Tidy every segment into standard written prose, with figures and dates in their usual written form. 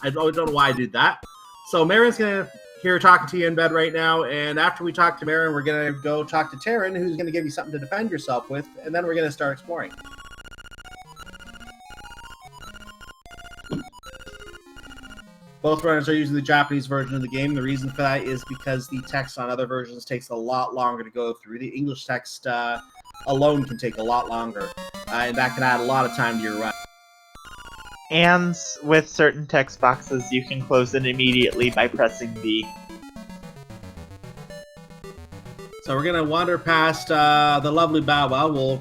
I don't know why I did that. So Marin's gonna here talking to you in bed right now, and after we talk to Marin, we're gonna go talk to Taryn, who's gonna give you something to defend yourself with, and then we're gonna start exploring. Both runners are using the Japanese version of the game. The reason for that is because the text on other versions takes a lot longer to go through. The English text alone can take a lot longer, and that can add a lot of time to your run. And with certain text boxes, you can close it immediately by pressing B. So we're going to wander past the lovely Bow Wow. We'll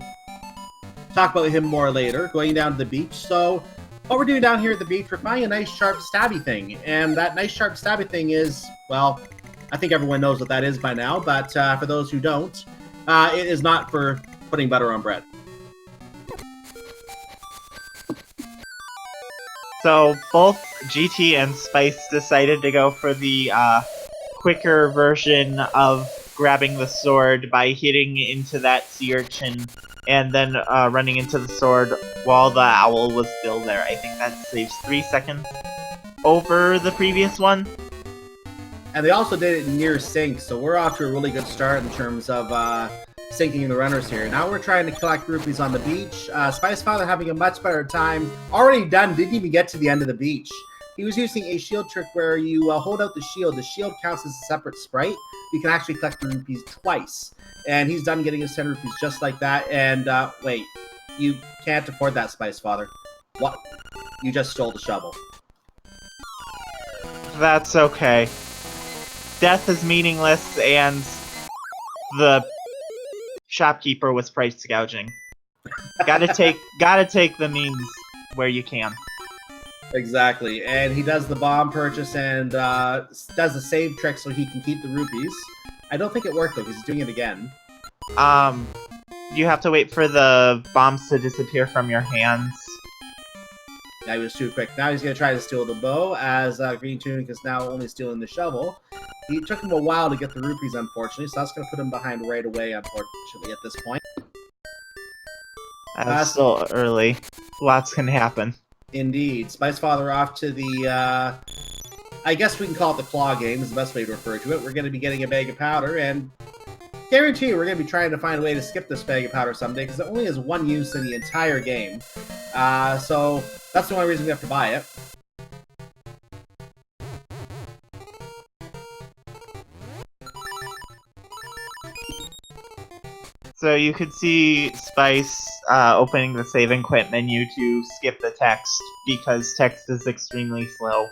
talk about him more later, going down to the beach. So what we're doing down here at the beach, we're finding a nice sharp stabby thing. And that nice sharp stabby thing is, well, I think everyone knows what that is by now, but for those who don't, it is not for putting butter on bread. So both GT and Spice decided to go for the quicker version of grabbing the sword by hitting into that sea urchin and then running into the sword while the owl was still there. I think that saves 3 seconds over the previous one. And they also did it near sync, so we're off to a really good start in terms of syncing the runners here. Now we're trying to collect rupees on the beach. Spicefather having a much better time. Already done, didn't even get to the end of the beach. He was using a shield trick where you hold out the shield. The shield counts as a separate sprite. You can actually collect the rupees twice. And he's done getting his 10 rupees just like that. And wait, you can't afford that, Spicefather. What? You just stole the shovel. That's okay. Death is meaningless, and the shopkeeper was price gouging. Gotta take the means where you can. Exactly, and he does the bomb purchase and does the save trick so he can keep the rupees. I don't think it worked though, because he's doing it again. You have to wait for the bombs to disappear from your hands. Yeah, he was too quick. Now he's going to try to steal the bow, as GreenTunic is now only stealing the shovel. It took him a while to get the rupees, unfortunately, so that's going to put him behind right away, unfortunately, at this point. That's still early. Lots can happen. Indeed. Spicefather off to the, I guess we can call it the claw game, is the best way to refer to it. We're going to be getting a bag of powder, and guarantee you we're going to be trying to find a way to skip this bag of powder someday, because it only has one use in the entire game. So that's the only reason we have to buy it. So you could see Spice opening the save and quit menu to skip the text, because text is extremely slow.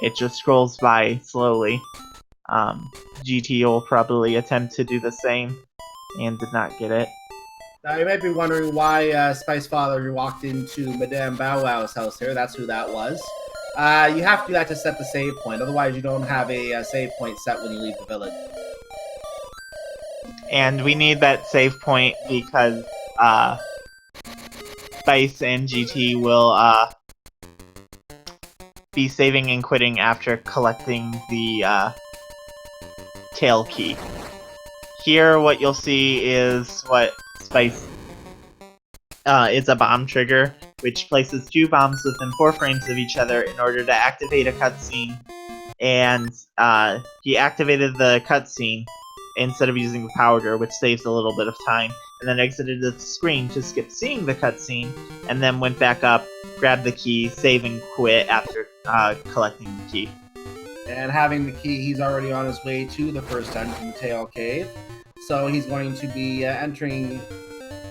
It just scrolls by slowly. GT will probably attempt to do the same, and did not get it. Now, you might be wondering why Spicefather walked into Madame Bow Wow's house here. That's who that was. You have to do that to set the save point. Otherwise, you don't have a save point set when you leave the village. And we need that save point because Spice and GT will be saving and quitting after collecting the tail key. Here, what you'll see is what Spice is a bomb trigger, which places 2 bombs within 4 frames of each other in order to activate a cutscene. And he activated the cutscene instead of using the powder, which saves a little bit of time, and then exited the screen to skip seeing the cutscene, and then went back up, grabbed the key, save and quit after collecting the key. And having the key, he's already on his way to the first dungeon, the Tail Cave. So he's going to be entering,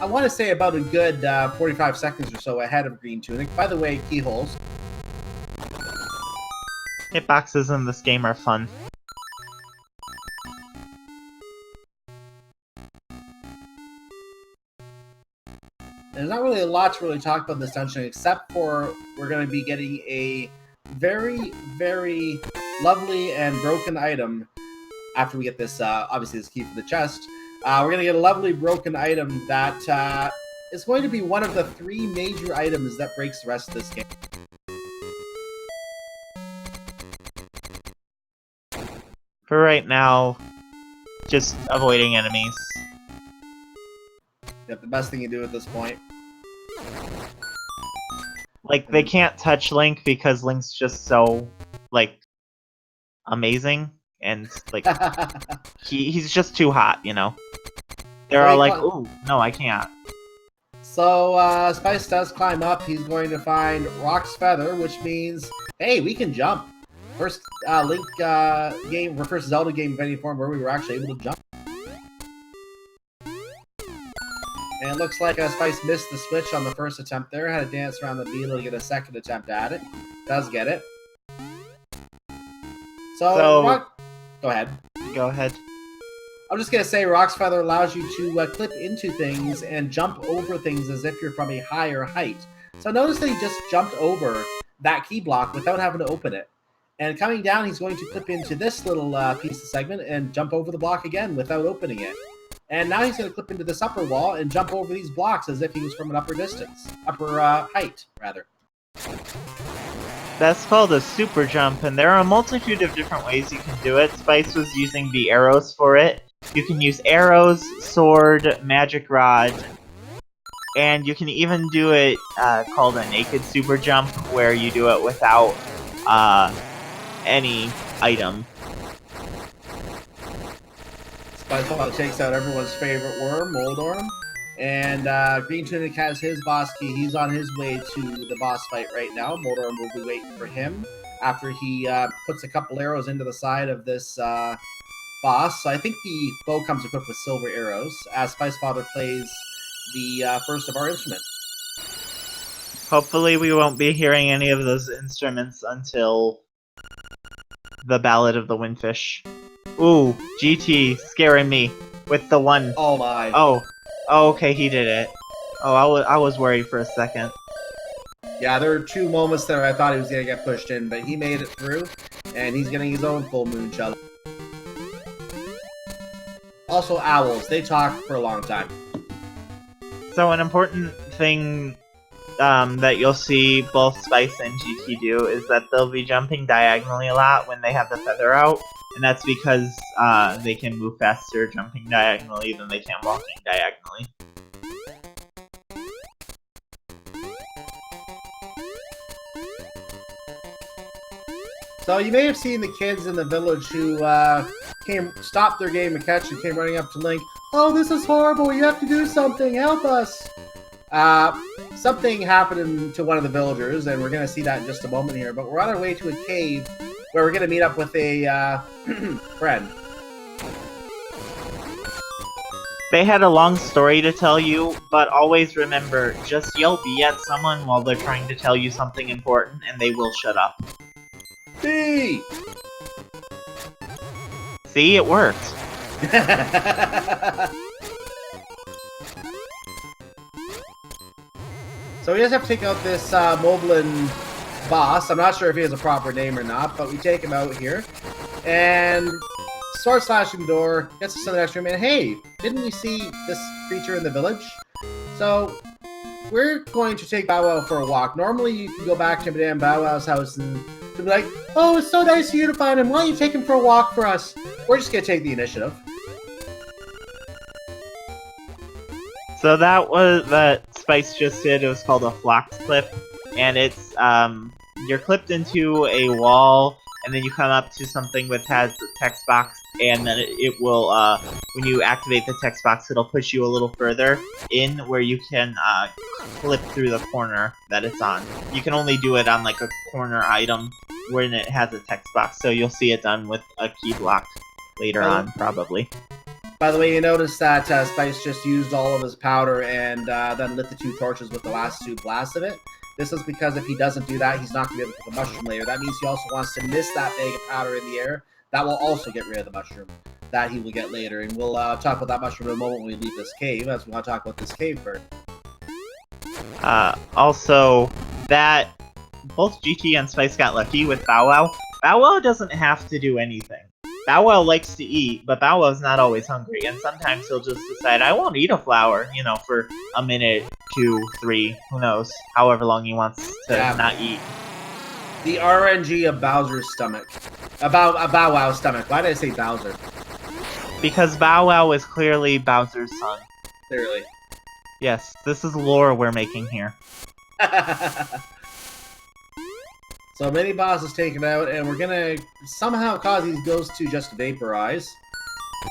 I want to say, about a good 45 seconds or so ahead of GreenTunic. By the way, keyholes. Hitboxes in this game are fun. There's not really a lot to really talk about this dungeon, except for we're going to be getting a very, very lovely and broken item after we get this, obviously, this key for the chest. We're going to get a lovely broken item that is going to be one of the 3 major items that breaks the rest of this game. For right now, just avoiding enemies. Yep, the best thing you do at this point. Like, they can't touch Link because Link's just so, like, amazing. And, like, he's just too hot, you know? They're all like, ooh, no, I can't. So, Spice does climb up. He's going to find Rock's Feather, which means, hey, we can jump. First Link game, or first Zelda game of any form where we were actually able to jump. And it looks like Spice missed the switch on the first attempt there. Had to dance around the beetle to get a second attempt at it. Does get it. So Rock... Go ahead. Go ahead. I'm just going to say Rock's Feather allows you to clip into things and jump over things as if you're from a higher height. So notice that he just jumped over that key block without having to open it. And coming down, he's going to clip into this little piece of segment and jump over the block again without opening it. And now he's going to clip into this upper wall and jump over these blocks as if he was from an upper height, rather. That's called a super jump, and there are a multitude of different ways you can do it. Spice was using the arrows for it. You can use arrows, sword, magic rod, and you can even do it called a naked super jump, where you do it without any item. SpiceFather takes out everyone's favorite worm, Moldorm. And GreenTunic has his boss key. He's on his way to the boss fight right now. Moldorm will be waiting for him after he puts a couple arrows into the side of this boss. So I think the bow comes equipped with silver arrows as SpiceFather plays the first of our instruments. Hopefully we won't be hearing any of those instruments until the Ballad of the Windfish. Ooh, GT scaring me with the one. Oh my. Oh, okay, he did it. Oh, I was worried for a second. Yeah, there were two moments there I thought he was going to get pushed in, but he made it through, and he's getting his own full moon shell. Also, owls. They talk for a long time. So an important thing that you'll see both Spice and GT do is that they'll be jumping diagonally a lot when they have the feather out. And that's because they can move faster jumping diagonally than they can walking diagonally. So you may have seen the kids in the village who stopped their game of catch and came running up to Link. Oh, this is horrible! You have to do something! Help us! Something happened to one of the villagers, and we're going to see that in just a moment here. But we're on our way to a cave where we're going to meet up with a friend. They had a long story to tell you, but always remember, just yell B at someone while they're trying to tell you something important, and they will shut up. B! See, it worked. So we just have to take out this Moblin boss. I'm not sure if he has a proper name or not, but we take him out here. And start slashing the door, gets us to the next room, and hey, didn't we see this creature in the village? So we're going to take Bow Wow for a walk. Normally you can go back to Madame Bow Wow's house and be like, oh, it's so nice of you to find him. Why don't you take him for a walk for us? We're just going to take the initiative. So that Spice just did. It was called a flox clip, and it's you're clipped into a wall, and then you come up to something that has the text box, and then it will when you activate the text box, it'll push you a little further in where you can clip through the corner that it's on. You can only do it on like a corner item when it has a text box, so you'll see it done with a key block later on, probably. By the way, you notice that Spice just used all of his powder and then lit the two torches with the last two blasts of it. This is because if he doesn't do that, he's not going to be able to put the mushroom layer. That means he also wants to miss that bag of powder in the air. That will also get rid of the mushroom that he will get later. And we'll talk about that mushroom in a moment when we leave this cave, as we want to talk about this cave first. Also, that both GT and Spice got lucky with Bow Wow. Bow Wow doesn't have to do anything. Bow Wow likes to eat, but Bow Wow's not always hungry, and sometimes he'll just decide, I won't eat a flower, you know, for a minute, 2, 3, who knows, however long he wants to not eat. The RNG of Bowser's stomach. About Bow Wow's stomach. Why did I say Bowser? Because Bow Wow is clearly Bowser's son. Clearly. Yes, this is lore we're making here. So mini boss is taken out, and we're gonna somehow cause these ghosts to just vaporize.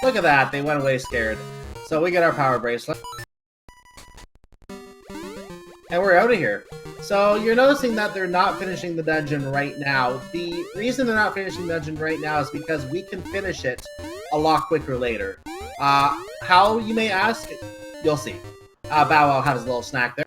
Look at that, they went away scared. So we get our power bracelet. And we're out of here. So you're noticing that they're not finishing the dungeon right now. The reason they're not finishing the dungeon right now is because we can finish it a lot quicker later. How, you may ask? You'll see. Bow Wow has a little snack there.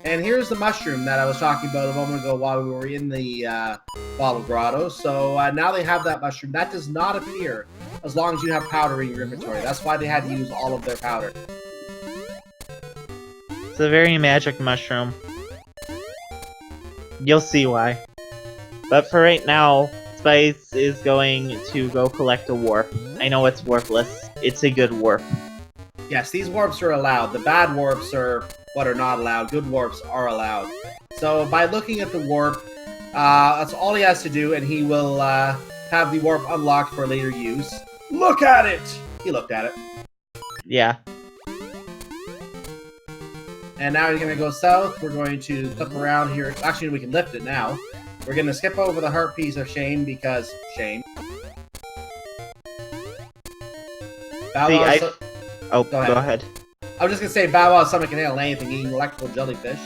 And here's the mushroom that I was talking about a moment ago while we were in the Bottle Grotto. So now they have that mushroom. That does not appear as long as you have powder in your inventory. That's why they had to use all of their powder. It's a very magic mushroom. You'll see why. But for right now, Spice is going to go collect a warp. I know it's warpless. It's a good warp. Yes, these warps are allowed. The bad warps are what are not allowed. Good warps are allowed. So by looking at the warp, that's all he has to do, and he will have the warp unlocked for later use. Look at it! He looked at it. Yeah. And now he's going to go south. We're going to flip around here. Actually, we can lift it now. We're going to skip over the heart piece of shame because shame. Oh, go ahead. I was just going to say Bow Wow's stomach can handle anything, eating electrical jellyfish.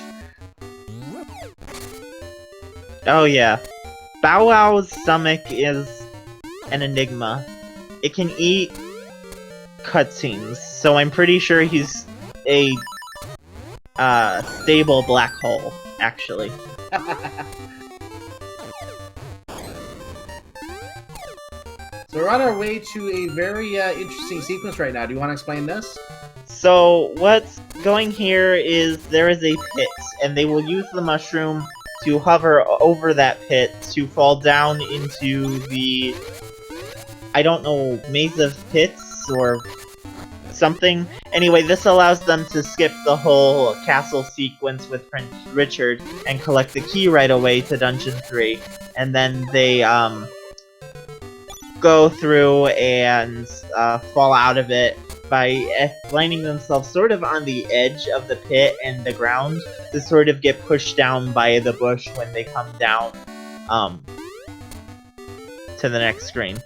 Oh yeah. Bow Wow's stomach is an enigma. It can eat cutscenes, so I'm pretty sure he's a stable black hole, actually. So we're on our way to a very interesting sequence right now. Do you want to explain this? So what's going here is there is a pit, and they will use the mushroom to hover over that pit to fall down into the, I don't know, maze of pits or something. Anyway, this allows them to skip the whole castle sequence with Prince Richard and collect the key right away to Dungeon 3. And then they go through and fall out of it by landing themselves sort of on the edge of the pit and the ground to sort of get pushed down by the bush when they come down to the next screen.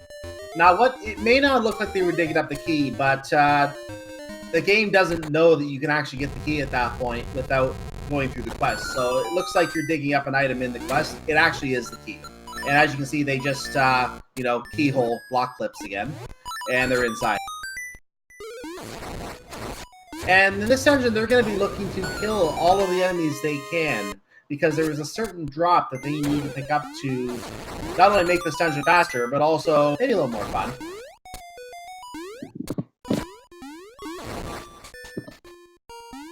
Now, it may not look like they were digging up the key, but the game doesn't know that you can actually get the key at that point without going through the quest. So it looks like you're digging up an item in the quest. It actually is the key. And as you can see, they just, keyhole block clips again. And they're inside. And in this dungeon, they're going to be looking to kill all of the enemies they can, because there is a certain drop that they need to pick up to not only make this dungeon faster, but also maybe a little more fun.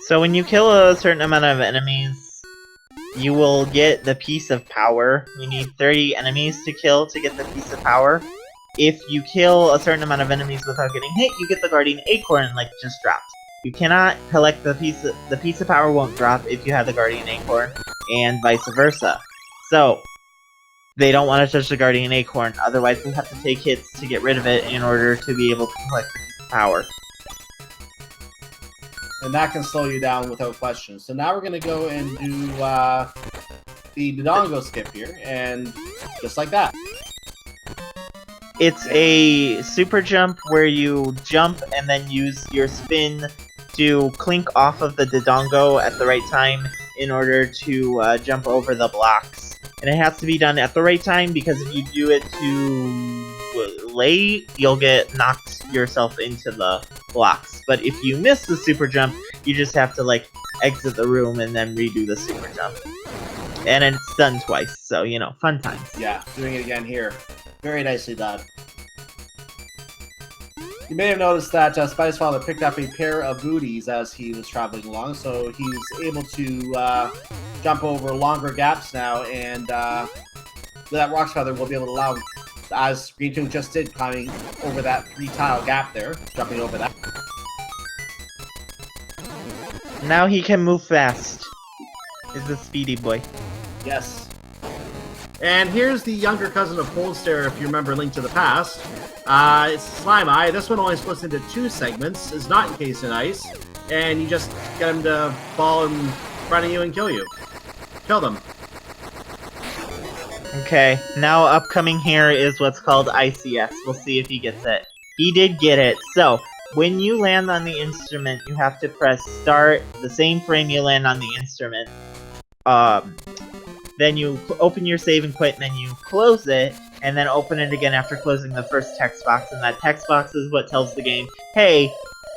So when you kill a certain amount of enemies, you will get the piece of power. You need 30 enemies to kill to get the piece of power. If you kill a certain amount of enemies without getting hit, you get the Guardian Acorn like just dropped. You cannot collect the piece of power won't drop if you have the Guardian Acorn, and vice versa. So, they don't want to touch the Guardian Acorn, otherwise they have to take hits to get rid of it in order to be able to collect the piece of power. And that can slow you down without question. So now we're going to go and do the Dodongo skip here, and just like that. It's a super jump where you jump and then use your spin to clink off of the Dodongo at the right time in order to jump over the blocks. And it has to be done at the right time, because if you do it too late, you'll get knocked yourself into the blocks. But if you miss the super jump, you just have to, like, exit the room and then redo the super jump. And it's done twice, so, you know, fun times. Yeah, doing it again here. Very nicely done. You may have noticed that Spicefather picked up a pair of booties as he was traveling along, so he's able to jump over longer gaps now, and that Rock's Feather will be able to allow him, as GreenTunic just did, climbing over that 3-tile gap there, jumping over that. Now he can move fast. He's a speedy boy. Yes. And here's the younger cousin of Coldstare, if you remember Link to the Past. It's Slime Eye. This one only splits into 2 segments, is not encased in ice, and you just get him to fall in front of you and kill you. kill them. Okay, now upcoming here is what's called ICS. We'll see if he gets it. He did get it. So, when you land on the instrument, you have to press start, the same frame you land on the instrument. Then you open your save and quit menu, close it, and then open it again after closing the first text box, and that text box is what tells the game, hey,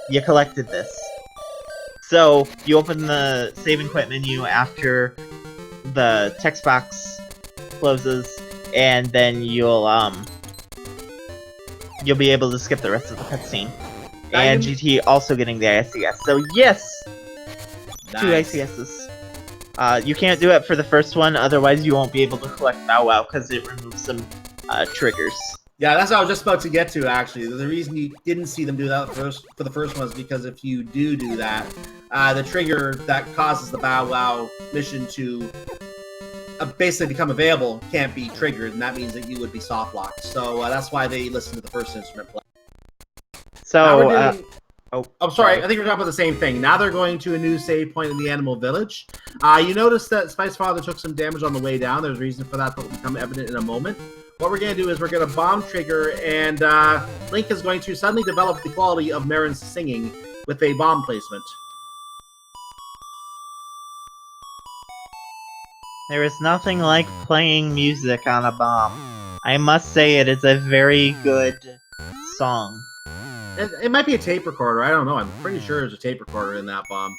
you collected this. So, you open the save and quit menu after the text box closes, and then you'll be able to skip the rest of the cutscene. And GT also getting the ICS. So yes! Nice. 2 ICSs. You can't do it for the first one, otherwise you won't be able to collect Bow Wow, because it removes some triggers. Yeah, that's what I was just about to get to, actually. The reason you didn't see them do that for the first one is because if you do that, the trigger that causes the Bow Wow mission to basically become available can't be triggered, and that means that you would be soft locked. So that's why they listened to the first instrument play. So, I'm sorry, I think we're talking about the same thing. Now they're going to a new save point in the Animal Village. You notice that spicefather took some damage on the way down. There's a reason for that will become evident in a moment. What we're going to do is we're going to bomb trigger, and Link is going to suddenly develop the quality of Marin's singing with a bomb placement. There is nothing like playing music on a bomb. I must say it is a very good song. It might be a tape recorder, I don't know. I'm pretty sure there's a tape recorder in that bomb.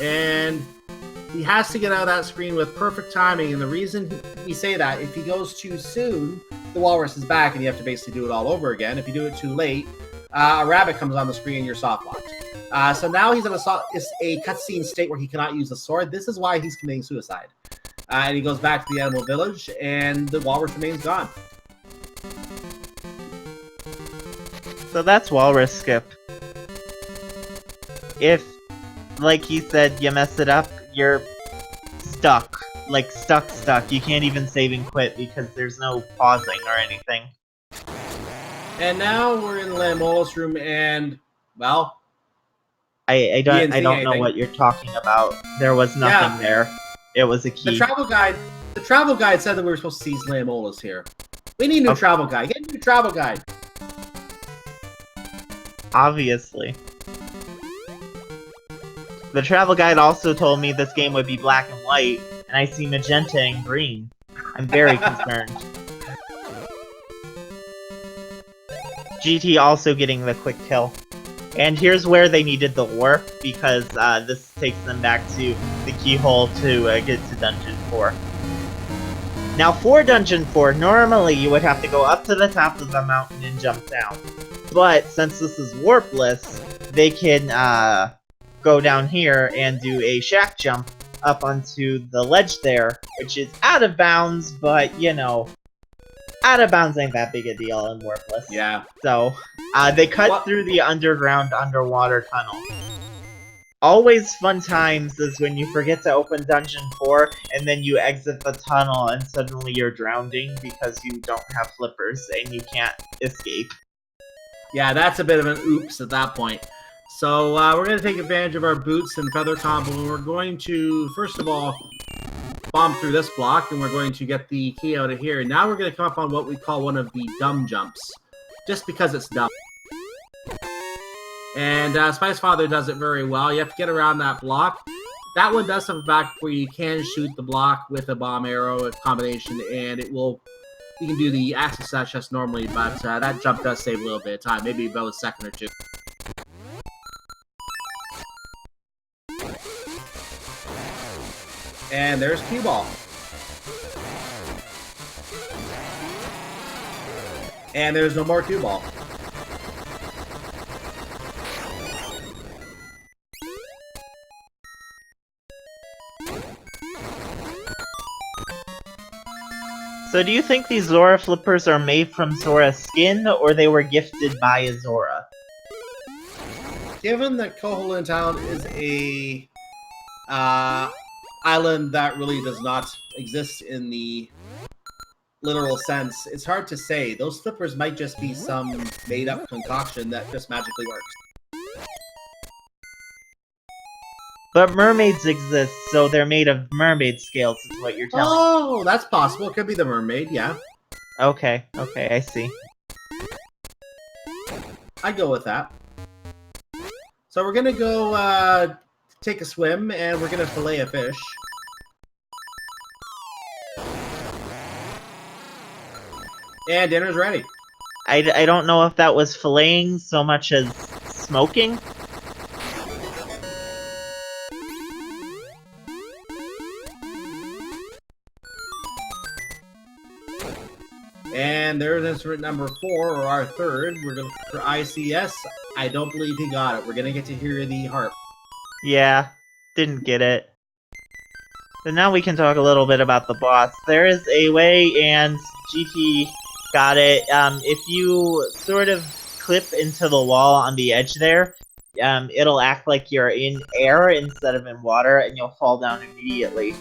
And he has to get out of that screen with perfect timing, and the reason we say that, if he goes too soon, the walrus is back and you have to basically do it all over again. If you do it too late, a rabbit comes on the screen and you're soft locked. So now he's in a cutscene state where he cannot use the sword. This is why he's committing suicide. And he goes back to the Animal Village, and the walrus remains gone. So that's Walrus Skip. If, like he said, you mess it up, you're stuck. Like, stuck. You can't even save and quit because there's no pausing or anything. And now we're in the Lamola's room, and, well... I don't know what you're talking about. There was nothing there. It was a key. The travel guide said that we were supposed to see Lamola's here. We need a new travel guide. Get a new travel guide. Obviously. The travel guide also told me this game would be black and white, and I see magenta and green. I'm very concerned. GT also getting the quick kill. And here's where they needed the warp, because this takes them back to the keyhole to get to Dungeon 4. Now for Dungeon 4, normally you would have to go up to the top of the mountain and jump down. But since this is warpless, they can go down here and do a shack jump up onto the ledge there, which is out of bounds, but you know, out of bounds ain't that big a deal in Warpless. Yeah. So, they cut through the underwater tunnel. Always fun times is when you forget to open Dungeon 4, and then you exit the tunnel, and suddenly you're drowning because you don't have flippers, and you can't escape. Yeah, that's a bit of an oops at that point. So, we're going to take advantage of our boots and feather combo, and we're going to, first of all, bomb through this block, and we're going to get the key out of here. And now we're going to come up on what we call one of the dumb jumps, just because it's dumb. And spicefather does it very well. You have to get around that block. That one does have a back where you can shoot the block with a bomb arrow combination, and it will. You can do the axis slash just normally, but that jump does save a little bit of time, maybe about a second or two. And there's cue ball. And there's no more cue ball. So do you think these Zora flippers are made from Zora's skin, or they were gifted by a Zora? Given that Koholint Island is a island that really does not exist in the literal sense, it's hard to say. Those flippers might just be some made-up concoction that just magically works. But mermaids exist, so they're made of mermaid scales, is what you're telling me. Oh, that's possible. It could be the mermaid, yeah. Okay, I see. I'd go with that. So we're gonna go take a swim, and we're gonna fillet a fish. And dinner's ready. I don't know if that was filleting so much as smoking. And there's instrument number 4, or our third. We're gonna look for ICS. I don't believe he got it. We're gonna get to hear the harp. Yeah, didn't get it. So now we can talk a little bit about the boss. There is a way, and GT got it. If you sort of clip into the wall on the edge there, it'll act like you're in air instead of in water, and you'll fall down immediately.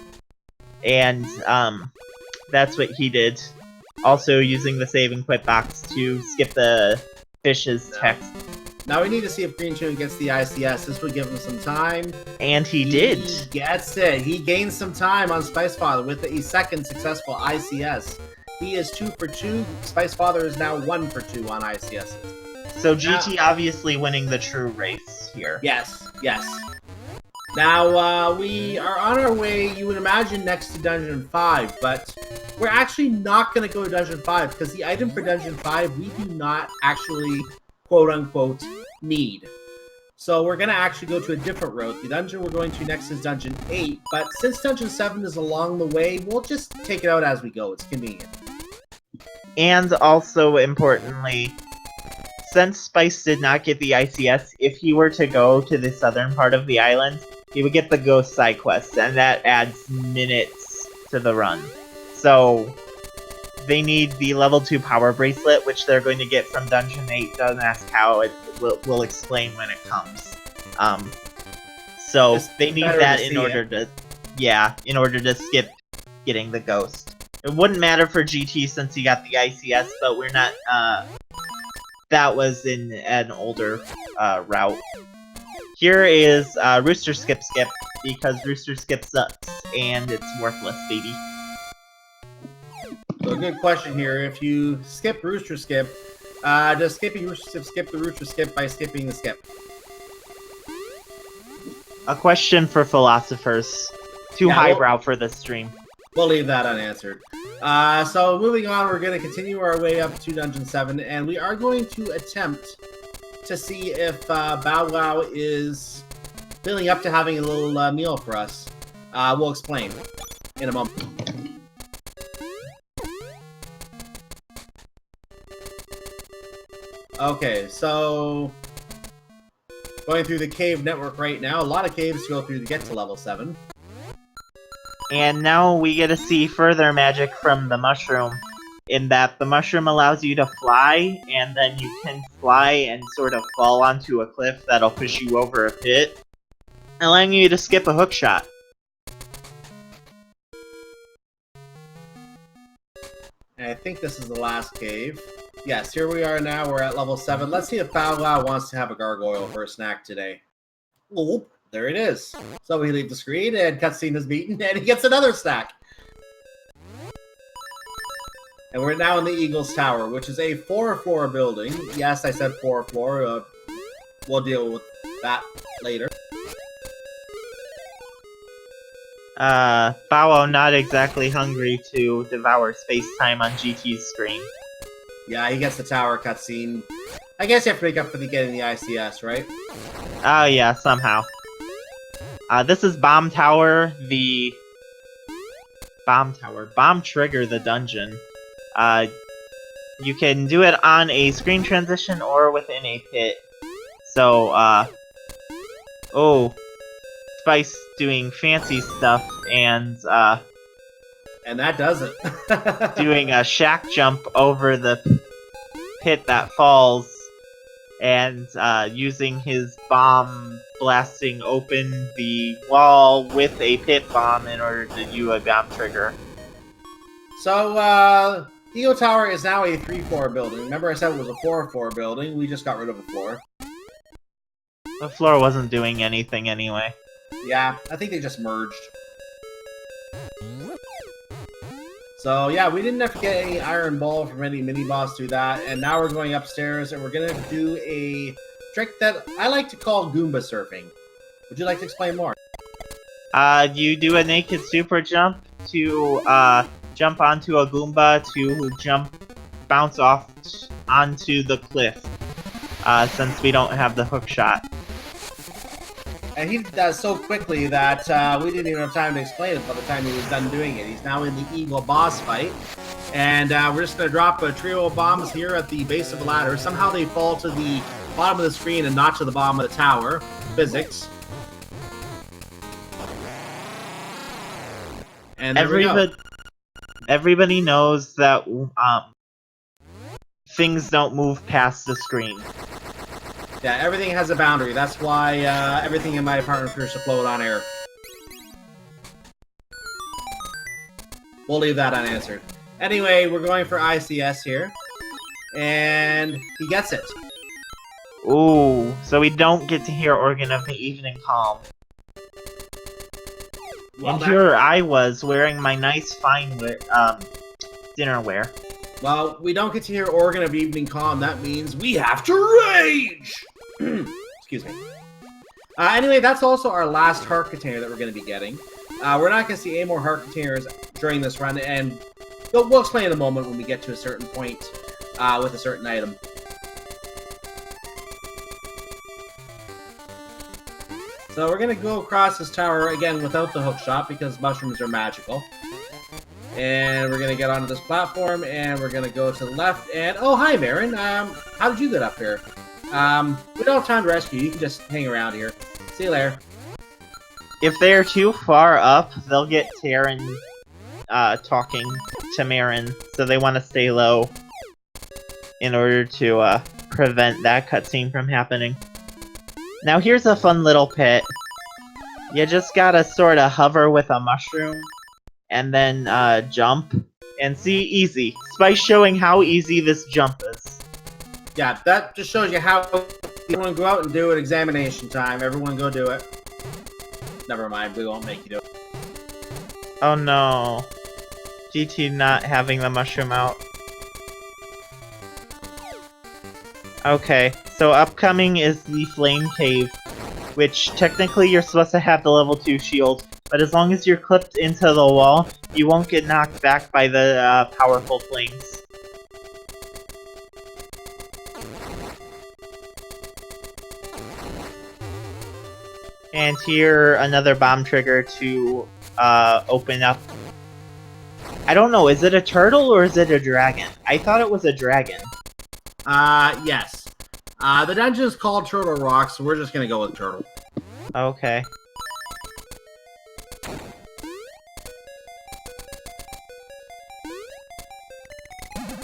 And that's what he did. Also using the save and quit box to skip the fish's text. Now we need to see if GreenTunic gets the ICS. This would give him some time. And he did. He gets it. He gains some time on spicefather with a second successful ICS. He is 2 for 2. Spicefather is now 1 for 2 on ICSs. So GT obviously winning the true race here. Yes, yes. Now, we are on our way, you would imagine, next to Dungeon 5, but we're actually not going to go to Dungeon 5, because the item for Dungeon 5 we do not actually, quote-unquote, need. So we're going to actually go to a different route. The dungeon we're going to next is Dungeon 8, but since Dungeon 7 is along the way, we'll just take it out as we go. It's convenient. And also, importantly, since Spice did not get the ICS, if he were to go to the southern part of the island, he would get the ghost side quest, and that adds minutes to the run. So, they need the level 2 power bracelet, which they're going to get from Dungeon 8. Don't ask how, it will explain when it comes. So, It's they need better that to in see order it. to... Yeah, in order to skip getting the ghost. It wouldn't matter for GT since he got the ICS, but we're not... that was in an older route. Here is Rooster Skip Skip, because Rooster Skip sucks, and it's worthless, baby. So a good question here. If you skip Rooster Skip, does skipping Rooster Skip skip the Rooster Skip by skipping the skip? A question for philosophers. Too Yeah, highbrow for this stream. We'll leave that unanswered. So moving on, we're going to continue our way up to Dungeon 7, and we are going to attempt to see if Bow Wow is feeling up to having a little meal for us. We'll explain in a moment. Okay, so going through the cave network right now. A lot of caves to go through to get to level 7. And now we get to see further magic from the mushroom, in that the mushroom allows you to fly, and then you can fly and sort of fall onto a cliff that'll push you over a pit, allowing you to skip a hook shot. And I think this is the last cave. Yes, here we are now. We're at level 7. Let's see if Bow Wow wants to have a gargoyle for a snack today. Oh, there it is. So we leave the screen, and cutscene is beaten, and he gets another snack. And we're now in the Eagle's Tower, which is a 4-floor building. Yes, I said 4-floor. We'll deal with that later. Bow Wow not exactly hungry to devour space-time on GT's screen. Yeah, he gets the tower cutscene. I guess you have to make up for getting the ICS, right? Oh yeah, somehow. This is Bomb Tower, the... Bomb Trigger, the dungeon. You can do it on a screen transition or within a pit. So, oh, Spice doing fancy stuff and that does it. doing a shack jump over the pit that falls, and using his bomb blasting open the wall with a pit bomb in order to do a bomb trigger. So, Eagle Tower is now a 3-floor building. Remember I said it was a 4-floor building? We just got rid of a floor. The floor wasn't doing anything anyway. Yeah, I think they just merged. So yeah, we didn't have to get any iron ball from any mini-boss to that, and now we're going upstairs and we're gonna do a trick that I like to call Goomba surfing. Would you like to explain more? You do a naked super jump to jump onto a Goomba to bounce off onto the cliff. Since we don't have the hook shot. And he does so quickly that we didn't even have time to explain it by the time he was done doing it. He's now in the Eagle boss fight. And we're just going to drop a trio of bombs here at the base of the ladder. Somehow they fall to the bottom of the screen and not to the bottom of the tower. Physics. And everybody knows that things don't move past the screen. Yeah, everything has a boundary. That's why everything in my apartment appears to float on air. We'll leave that unanswered. Anyway, we're going for ICS here. And he gets it. Ooh, so we don't get to hear Organ of the Evening Calm. Well, and here I was, wearing my nice fine dinnerware. Well, we don't get to hear Organ of Evening Calm. That means we have to rage! Excuse me. Anyway, that's also our last heart container that we're going to be getting. We're not going to see any more heart containers during this run, and we'll explain in a moment when we get to a certain point with a certain item. So we're going to go across this tower again without the hook shot because mushrooms are magical. And we're going to get onto this platform, and we're going to go to the left, and... Oh, hi, Marin. How did you get up here? We don't have time to rescue you. You can just hang around here. See you later. If they're too far up, they'll get Taryn talking to Marin, so they want to stay low in order to prevent that cutscene from happening. Now here's a fun little pit. You just gotta sorta hover with a mushroom, and then jump. And see, easy. Spice showing how easy this jump is. Yeah, that just shows you how... Everyone go out and do it. Examination time. Everyone go do it. Never mind, we won't make you do it. Oh no. GT not having the mushroom out. Okay, so upcoming is the Flame Cave, which technically you're supposed to have the level 2 shield, but as long as you're clipped into the wall, you won't get knocked back by the powerful flames. And here, another bomb trigger to open up. I don't know, is it a turtle or is it a dragon? I thought it was a dragon. Yes. The dungeon is called Turtle Rock, so we're just gonna go with Turtle. Okay.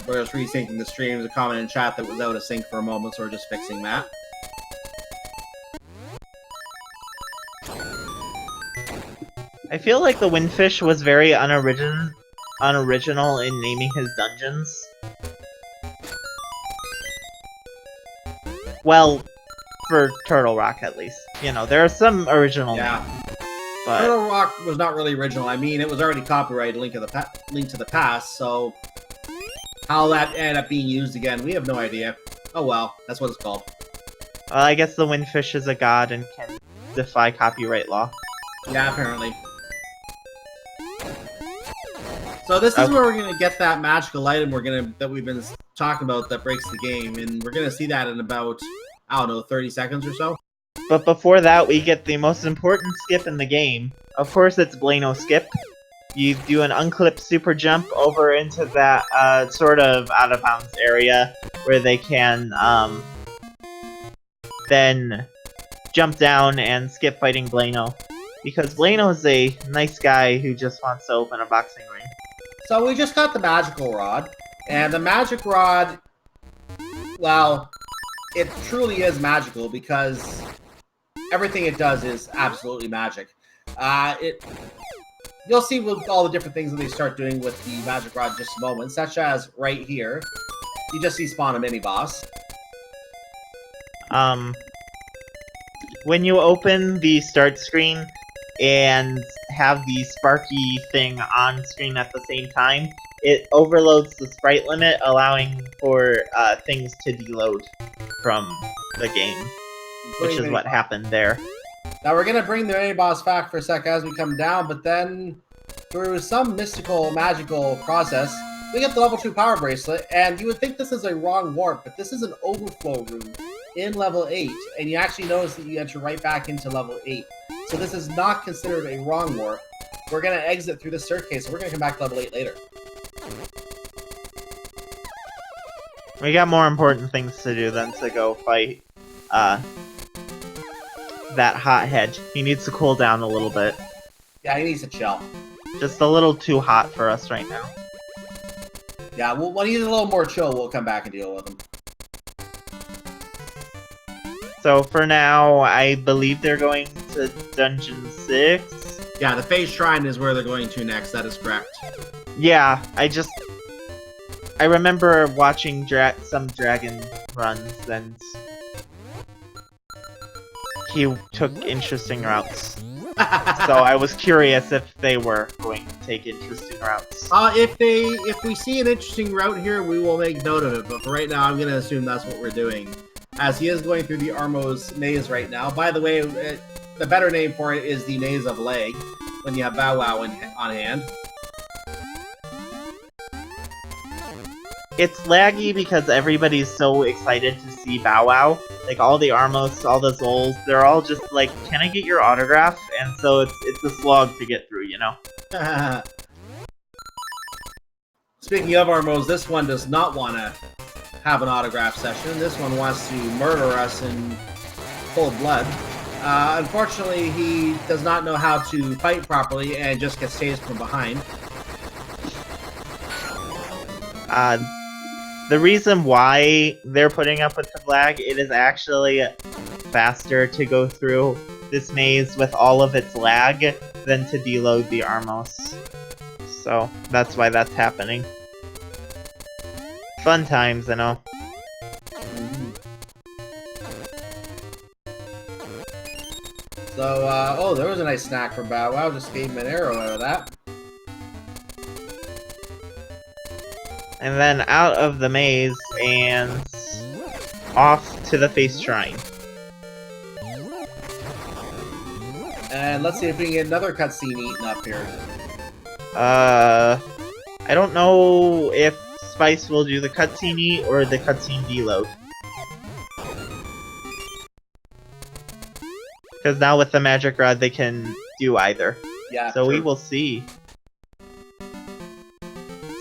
We're just resyncing the stream. There's a comment in chat that was out of sync for a moment, so we're just fixing that. I feel like the Windfish was very unoriginal in naming his dungeons. Well, for Turtle Rock at least. You know, there are some original names. But... Turtle Rock was not really original. I mean, it was already copyrighted, Link to the Past, so how that ended up being used again, we have no idea. Oh well, that's what it's called. Well, I guess the Windfish is a god and can defy copyright law. Yeah, apparently. So this is where we're gonna get that magical item that we've been talking about that breaks the game, and we're gonna see that in about, I don't know, 30 seconds or so. But before that, we get the most important skip in the game. Of course, it's Blano skip. You do an unclipped super jump over into that sort of out of bounds area where they can then jump down and skip fighting Blano. Because Blano's a nice guy who just wants to open a boxing ring. So we just got the magical rod, and the magic rod, well, it truly is magical because everything it does is absolutely magic. You'll see with all the different things that they start doing with the magic rod in just a moment, such as right here. You just see spawn a mini-boss. when you open the start screen and have the Sparky thing on screen at the same time, it overloads the sprite limit, allowing for things to deload from the game, which is what happened there. Now we're gonna bring the mini boss back for a sec as we come down, but then through some mystical, magical process, we get the level 2 power bracelet, and you would think this is a wrong warp, but this is an overflow room in level 8, and you actually notice that you enter right back into level 8. So this is not considered a wrong warp. We're gonna exit through the staircase, so we're gonna come back to level 8 later. We got more important things to do than to go fight that hothead. He needs to cool down a little bit. Yeah, he needs to chill. Just a little too hot for us right now. Yeah, when he's a little more chill, we'll come back and deal with him. So for now, I believe they're going to Dungeon 6. Yeah, the Phase Shrine is where they're going to next, that is correct. Yeah, I remember watching some dragon runs, and he took interesting routes. So I was curious if they were going to take interesting routes. If we see an interesting route here, we will make note of it. But for right now, I'm going to assume that's what we're doing, as he is going through the Armos maze right now. By the way, the better name for it is the Maze of Lag, when you have Bow Wow on hand. It's laggy because everybody's so excited to see Bow Wow. Like, all the Armos, all the Zols, they're all just like, can I get your autograph? And so it's a slog to get through, you know? Speaking of Armos, this one does not want to have an autograph session. This one wants to murder us in cold blood. Unfortunately, he does not know how to fight properly and just gets tased from behind. The reason why they're putting up with the lag, it is actually faster to go through this maze with all of its lag than to deload the Armos. So, that's why that's happening. Fun times, I know. So, oh, there was a nice snack for Bow Wow. Just gave him an arrow out of that. And then out of the maze and off to the Face Shrine. And let's see if we can get another cutscene eaten up here. I don't know if Spice will do the cutscene eat or the cutscene deload. Because now with the magic rod they can do either. Yeah. So we will see.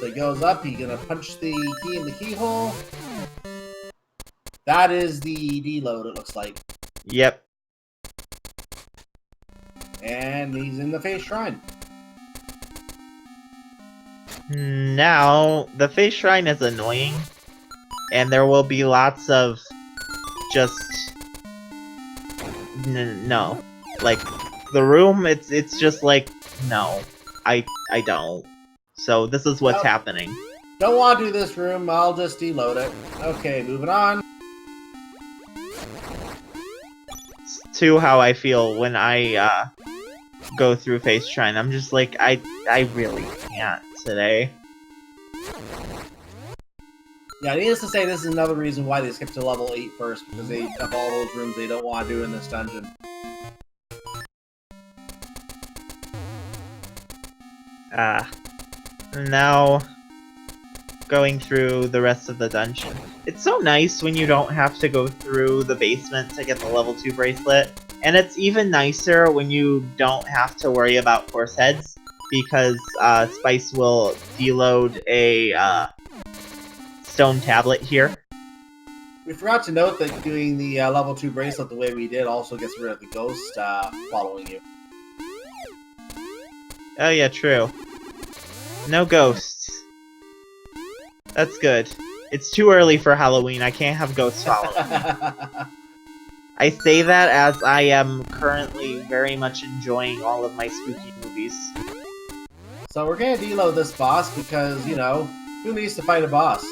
So he goes up, he's gonna punch the key in the keyhole. That is the deload, it looks like. Yep. And he's in the Face Shrine. Now, the Face Shrine is annoying, and there will be lots of just... no. Like, the room, it's just like, no, I don't. So this is what's happening. Don't want to do this room, I'll just deload it. Okay, moving on. To how I feel when I go through Face Shrine. I'm just like, I really can't today. Yeah, needless to say, this is another reason why they skipped to level 8 first, because they have all those rooms they don't want to do in this dungeon. Now, going through the rest of the dungeon. It's so nice when you don't have to go through the basement to get the level 2 bracelet, and it's even nicer when you don't have to worry about horse heads, because Spice will deload a stone tablet here. We forgot to note that doing the level 2 bracelet the way we did also gets rid of the ghost following you. Oh yeah, true. No ghosts. That's good. It's too early for Halloween, I can't have ghosts following me. I say that as I am currently very much enjoying all of my spooky movies. So we're gonna deload this boss because, you know, who needs to fight a boss?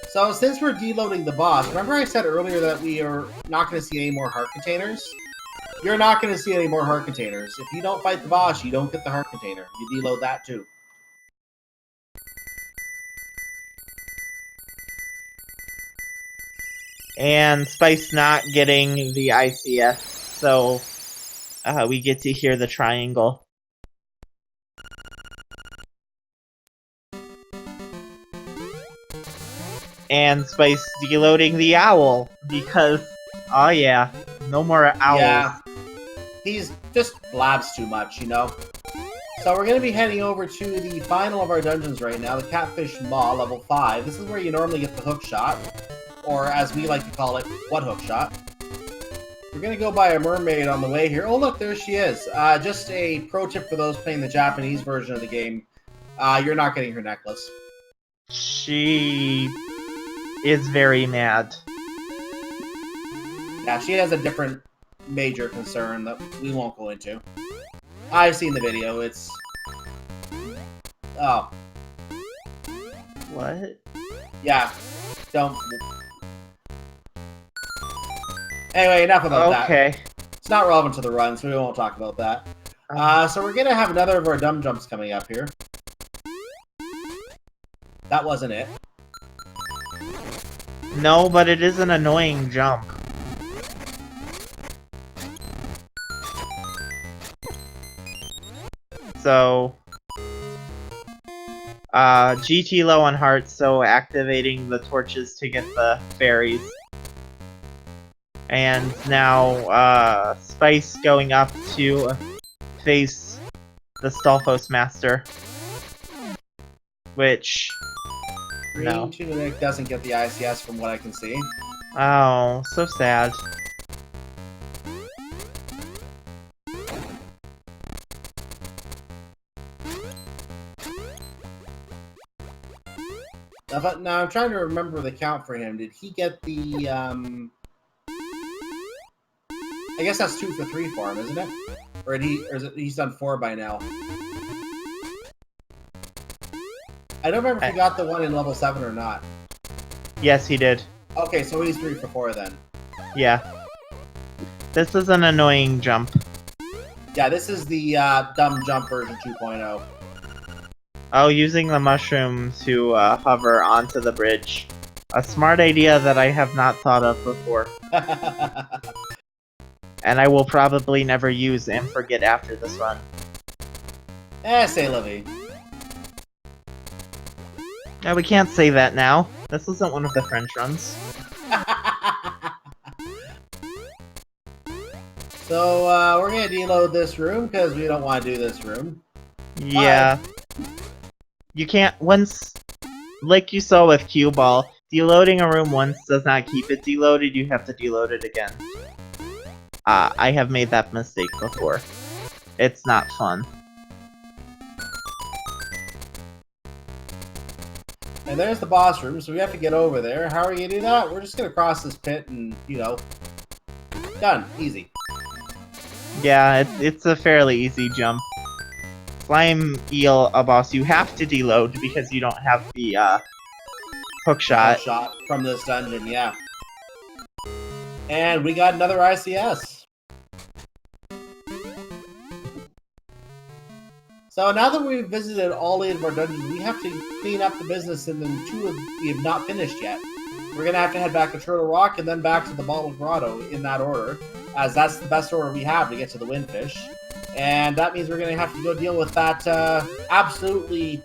So since we're deloading the boss, remember I said earlier that we are not gonna see any more heart containers? You're not going to see any more heart containers. If you don't fight the boss, you don't get the heart container. You deload that too. And Spice not getting the ICS, so we get to hear the triangle. And Spice deloading the owl, because, oh yeah, no more owls. Yeah, he's just blabs too much, you know? So we're going to be heading over to the final of our dungeons right now, the Catfish Maw, level 5. This is where you normally get the hook shot, or as we like to call it, what hook shot. We're going to go by a mermaid on the way here. Oh look, there she is. Just a pro tip for those playing the Japanese version of the game. You're not getting her necklace. She is very mad. Yeah, she has a different major concern that we won't go into. I've seen the video, it's... Oh. What? Yeah. Don't... Anyway, enough about that. Okay. It's not relevant to the run, so we won't talk about that. So we're gonna have another of our dumb jumps coming up here. That wasn't it. No, but it is an annoying jump. So, GT low on hearts, so activating the torches to get the fairies. And now, Spice going up to face the Stalfos Master. Which... no. GreenTunic doesn't get the ICS from what I can see. Oh, so sad. Now I'm trying to remember the count for him. Did he get the, I guess that's 2 for 3 for him, isn't it? Or he's done 4 by now. I don't remember if he got the one in level 7 or not. Yes, he did. Okay, so he's 3 for 4 then. Yeah. This is an annoying jump. Yeah, this is the dumb jump version 2.0. Oh, using the mushroom to hover onto the bridge. A smart idea that I have not thought of before. And I will probably never use and forget after this run. Say Livy. No, we can't say that now. This isn't one of the French runs. So, we're gonna deload this room, because we don't want to do this room. Yeah. You can't, once, like you saw with Cue Ball, deloading a room once does not keep it deloaded, you have to deload it again. I have made that mistake before. It's not fun. And there's the boss room, so we have to get over there. How are we gonna do that? We're just gonna cross this pit and, you know, done. Easy. Yeah, it's a fairly easy jump. Slime Eel, a boss you have to deload because you don't have the hook shot. Hook shot from this dungeon, yeah. And we got another ICS. So now that we've visited all 8 of our dungeons, we have to clean up the business in the 2 we have not finished yet. We're going to have to head back to Turtle Rock and then back to the Bottle Grotto in that order, as that's the best order we have to get to the Windfish. And that means we're going to have to go deal with that absolutely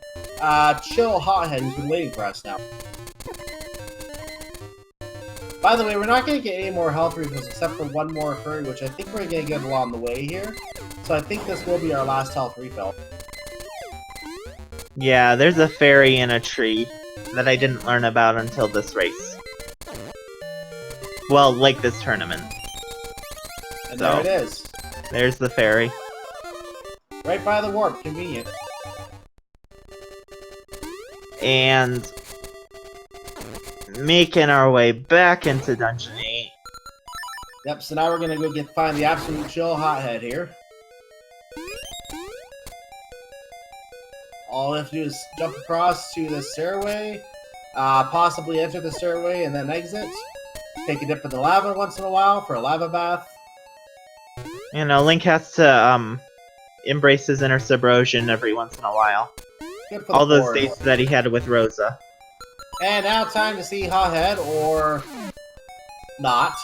chill hothead who's been waiting for us now. By the way, we're not going to get any more health refills except for one more fairy, which I think we're going to get along the way here. So I think this will be our last health refill. Yeah, there's a fairy in a tree that I didn't learn about until this race. Well, like this tournament. And So, there it is. There's the fairy. Right by the warp, convenient. And making our way back into Dungeon 8. Yep, so now we're going to go find the absolute chill hothead here. All we have to do is jump across to the stairway, possibly enter the stairway and then exit. Take a dip in the lava once in a while for a lava bath. You know, Link has to embrace his inner subrosion every once in a while. Good for All the those force. dates that he had with Rosa. And now time to see Hothead, or not.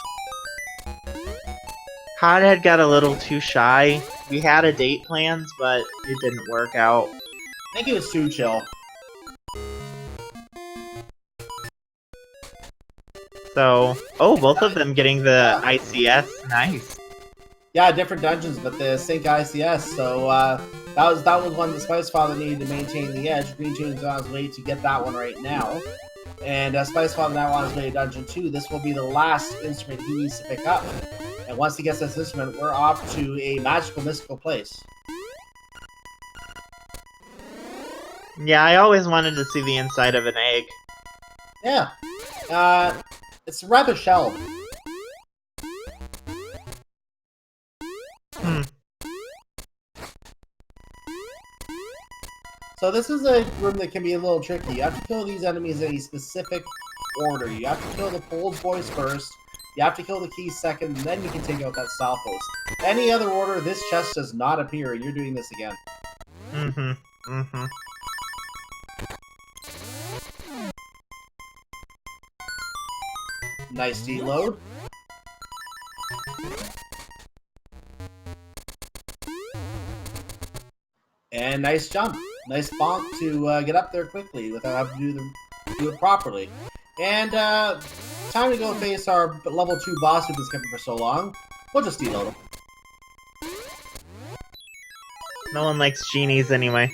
Hothead got a little too shy. We had a date planned, but it didn't work out. I think he was too chill. So, oh, both of them getting the ICS. Nice. Yeah, different dungeons, but the sync ICS. So that was one the Spicefather needed to maintain the edge. GreenTunic's on his way to get that one right now. And Spicefather now on his way to Dungeon 2. This will be the last instrument he needs to pick up. And once he gets this instrument, we're off to a magical, mystical place. Yeah, I always wanted to see the inside of an egg. Yeah. It's rather shelled. So this is a room that can be a little tricky. You have to kill these enemies in a specific order. You have to kill the Pold's voice first, you have to kill the keys second, and then you can take out that Salphos. Any other order, this chest does not appear, and you're doing this again. Nice deload. And nice jump. Nice bonk to get up there quickly without having to do it properly. And time to go face our level 2 boss who's been skipping for so long. We'll just deload him. No one likes genies anyway.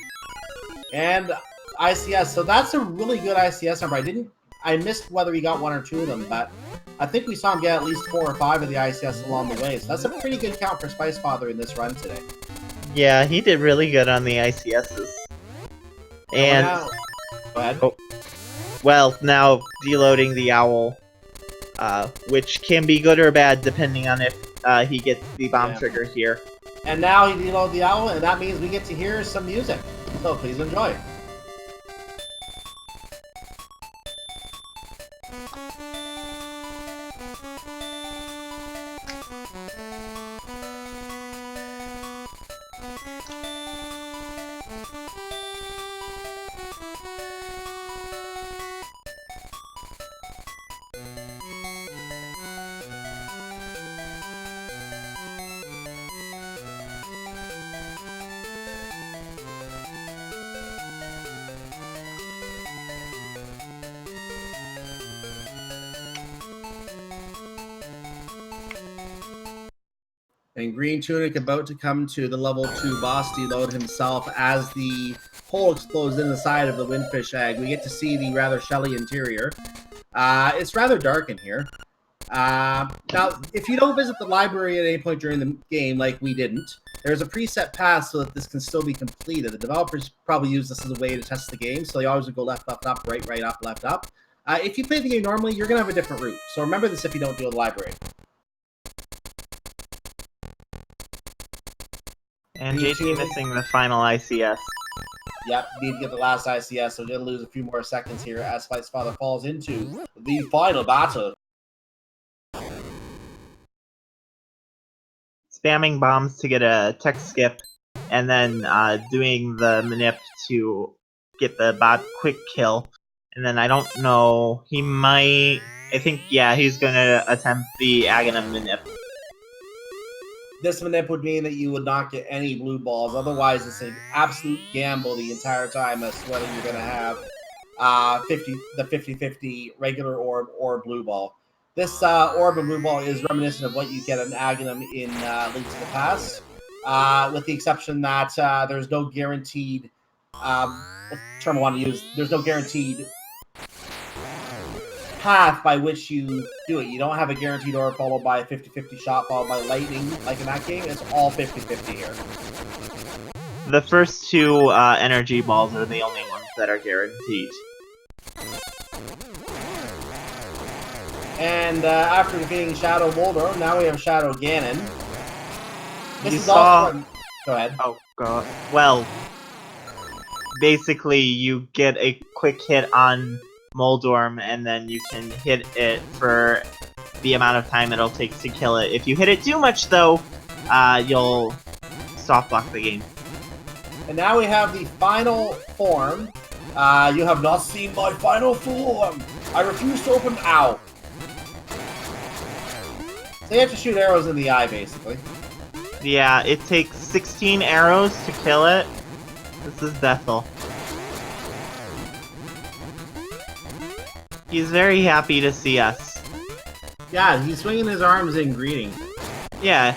And ICS. So that's a really good ICS number. I missed whether he got 1 or 2 of them, but I think we saw him get at least 4 or 5 of the ICS along the way. So that's a pretty good count for Spicefather in this run today. Yeah, he did really good on the ICSs. And go ahead. Oh, well, now deloading the owl, which can be good or bad depending on if he gets the bomb trigger here. And now he deloaded the owl, and that means we get to hear some music. So please enjoy. And GreenTunic about to come to the level 2 boss deload himself as the hole explodes in the side of the windfish egg. We get to see the rather shelly interior. It's rather dark in here. Now, if you don't visit the library at any point during the game, like we didn't, there's a preset path so that this can still be completed. The developers probably use this as a way to test the game, so they always would go left, left, up, right, right, up, left, up. If you play the game normally, you're going to have a different route. So remember this if you don't do the library. And JT missing the final ICS. Yep, need to get the last ICS, so we're going to lose a few more seconds here as Spicefather falls into the final battle. Spamming bombs to get a tech skip, and then doing the manip to get the bot quick kill. And then I don't know, he might... I think, yeah, he's going to attempt the Aghanim manip. This manip would mean that you would not get any blue balls. Otherwise, it's an absolute gamble the entire time as to whether you're going to have the 50-50 regular orb or blue ball. This orb and blue ball is reminiscent of what you get in Aghanim in Link to the Past, with the exception that there's no guaranteed term I want to use. There's no guaranteed path by which you do it. You don't have a guaranteed orb followed by a 50-50 shot followed by lightning like in that game. It's all 50-50 here. The first 2 energy balls are the only ones that are guaranteed. And after defeating Shadow Moldor, now we have Shadow Ganon. This you is saw... also... Go ahead. Oh god. Well, basically you get a quick hit on Moldorm, and then you can hit it for the amount of time it'll take to kill it. If you hit it too much, though, you'll soft lock the game. And now we have the final form. You have not seen my final form. I refuse to open. Ow. So you have to shoot arrows in the eye, basically. Yeah, it takes 16 arrows to kill it. This is Bethel. He's very happy to see us. Yeah, he's swinging his arms in greeting. Yeah.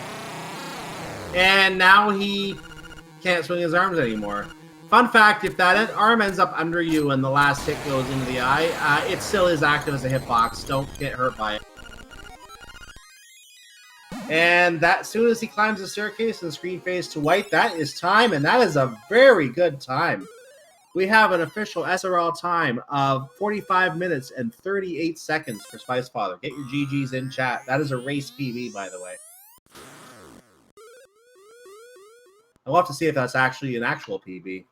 And now he can't swing his arms anymore. Fun fact, if that arm ends up under you and the last hit goes into the eye, it still is active as a hitbox. Don't get hurt by it. And that, as soon as he climbs the staircase and the screen fades to white, that is time, and that is a very good time. We have an official SRL time of 45 minutes and 38 seconds for spicefather. Get your GGs in chat. That is a race PB, by the way. I'll have to see if that's actually an actual PB.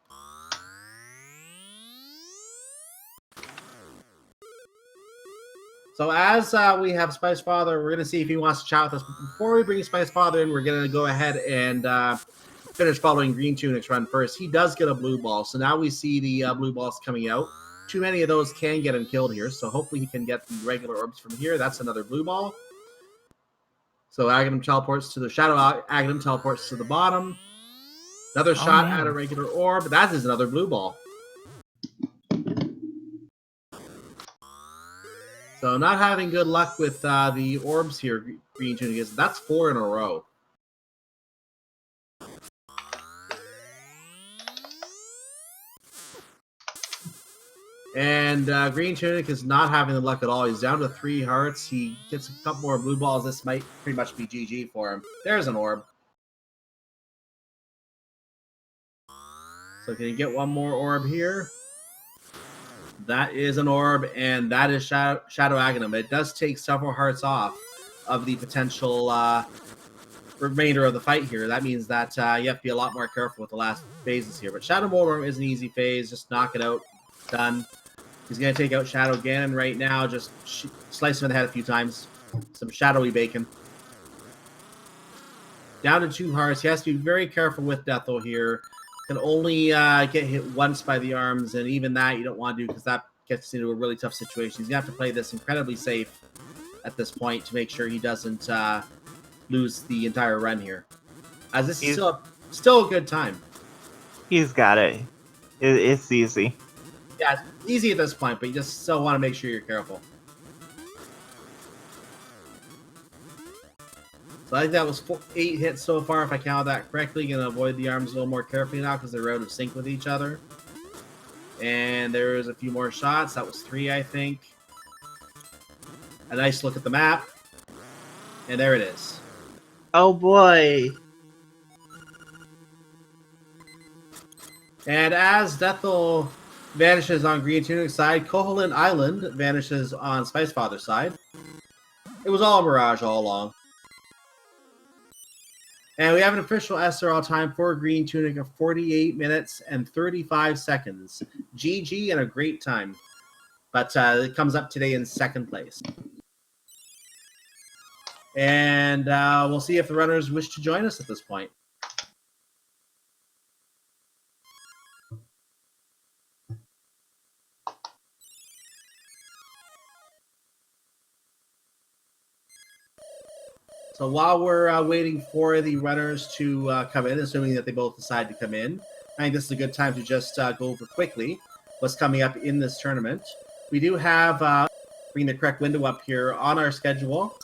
So as we have spicefather, we're going to see if he wants to chat with us. But before we bring spicefather in, we're going to go ahead and finish following GreenTunic's run first. He does get a blue ball, so now we see the blue balls coming out. Too many of those can get him killed here, so hopefully he can get the regular orbs from here. That's another blue ball. So Aghanim teleports to the shadow. Aghanim teleports to the bottom. Another shot at a regular orb. That is another blue ball. So not having good luck with the orbs here, GreenTunic is. That's 4 in a row. And GreenTunic is not having the luck at all. He's down to 3 hearts. He gets a couple more blue balls. This might pretty much be GG for him. There's an orb. So can he get one more orb here? That is an orb, and that is Shadow Aghanim. It does take several hearts off of the potential remainder of the fight here. That means that you have to be a lot more careful with the last phases here. But Shadow Moldworm is an easy phase. Just knock it out. Done. He's going to take out Shadow Ganon right now. Just slice him in the head a few times. Some shadowy bacon. Down to 2 hearts. He has to be very careful with Deathel here. Can only get hit once by the arms, and even that you don't want to do because that gets into a really tough situation. He's going to have to play this incredibly safe at this point to make sure he doesn't lose the entire run here. As this is still a good time. He's got it. It's easy. Yeah, it's easy at this point, but you just still want to make sure you're careful. So I think that was 8 hits so far, if I counted that correctly. Going to avoid the arms a little more carefully now because they're out of sync with each other. And there's a few more shots. That was 3, I think. A nice look at the map. And there it is. Oh boy. And as Deathel vanishes on GreenTunic's side, Koholint Island vanishes on spicefather's side. It was all a mirage all along. And we have an official SRL time for GreenTunic of 48 minutes and 35 seconds. GG and a great time. But it comes up today in 2nd place. And we'll see if the runners wish to join us at this point. So while we're waiting for the runners to come in, assuming that they both decide to come in, I think this is a good time to just go over quickly what's coming up in this tournament. We do have, bring the correct window up here on our schedule.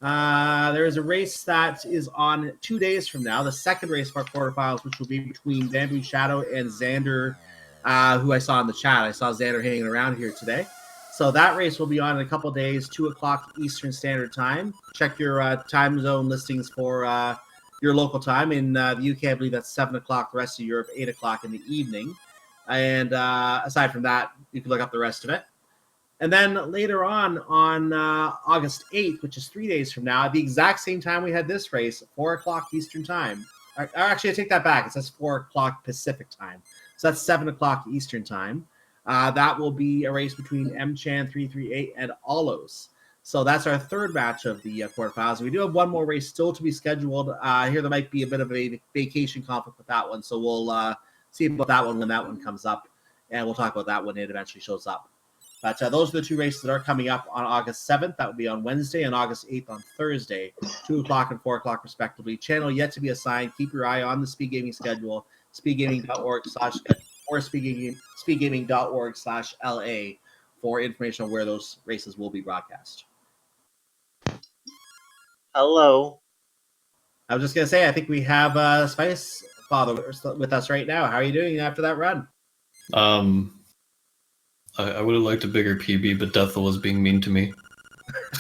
There is a race that is on 2 days from now, the 2nd race of our quarterfinals, which will be between Bamboo Shadow and Xander, who I saw in the chat. I saw Xander hanging around here today. So that race will be on in a couple days, 2 o'clock Eastern Standard Time. Check your time zone listings for your local time. In the UK, I believe that's 7 o'clock. The rest of Europe, 8 o'clock in the evening. And aside from that, you can look up the rest of it. And then later on August 8th, which is 3 days from now, at the exact same time we had this race, 4 o'clock Eastern Time. Actually, I take that back. It says 4 o'clock Pacific Time. So that's 7 o'clock Eastern Time. That will be a race between MChan338 and Allos. So that's our third match of the quarterfinals. We do have one more race still to be scheduled. Here there might be a bit of a vacation conflict with that one, so we'll see about that one when that one comes up, and we'll talk about that when it eventually shows up. But those are the two races that are coming up on August 7th. That will be on Wednesday, and August 8th on Thursday, 2 o'clock and 4 o'clock respectively. Channel yet to be assigned. Keep your eye on the Speed Gaming schedule, speedgaming.org/or speedgaming.org/LA for information on where those races will be broadcast. Hello. I was just going to say, I think we have spicefather with us right now. How are you doing after that run? I would have liked a bigger PB, but Deathel was being mean to me.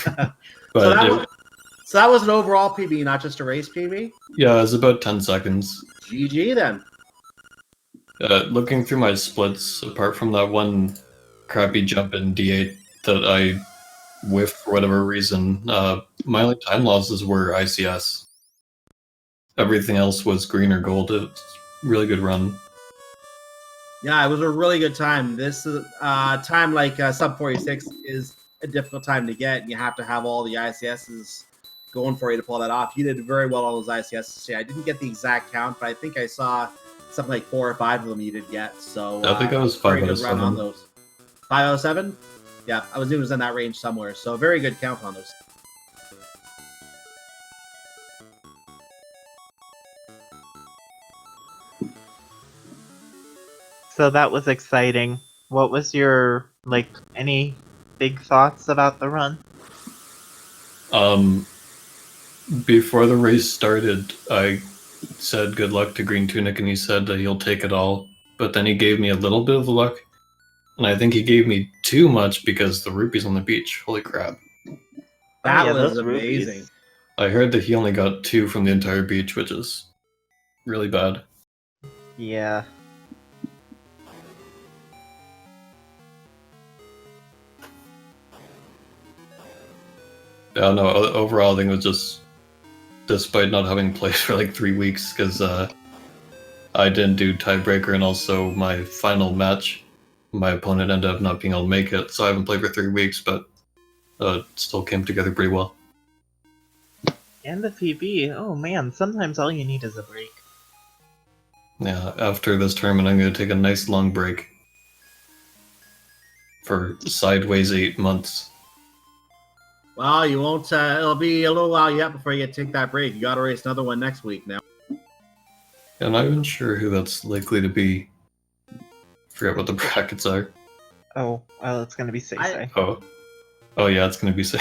So that was an overall PB, not just a race PB? Yeah, it was about 10 seconds. GG then. Looking through my splits, apart from that one crappy jump in D8 that I whiffed for whatever reason, my only time losses were ICS. Everything else was green or gold. It's a really good run. Yeah, it was a really good time. This time, like sub 46, is a difficult time to get. You have to have all the ICSs going for you to pull that off. You did very well on those ICSs. Yeah, I didn't get the exact count, but I think I saw something like 4 or 5 of them you did get. So I think I was 5 out of 7 on those. 5 out of 7? Yeah, I was in that range somewhere. So very good count on those. So that was exciting. What was your, any big thoughts about the run? Before the race started, I said good luck to GreenTunic, and he said that he'll take it all. But then he gave me a little bit of luck, and I think he gave me too much because the rupees on the beach. Holy crap. That was amazing. Rupees. I heard that he only got 2 from the entire beach, which is really bad. Yeah. Yeah, no, overall I think it was just, despite not having played for like 3 weeks, because I didn't do tiebreaker, and also my final match, my opponent ended up not being able to make it, so I haven't played for 3 weeks, but it still came together pretty well. And the PB. Oh man, sometimes all you need is a break. Yeah, after this tournament I'm going to take a nice long break for sideways 8 months. Well, you won't. It'll be a little while yet before you get to take that break. You got to race another one next week now. Yeah, I'm not even sure who that's likely to be. Forget what the brackets are. Oh, well, it's gonna be Say. Oh yeah, it's gonna be Say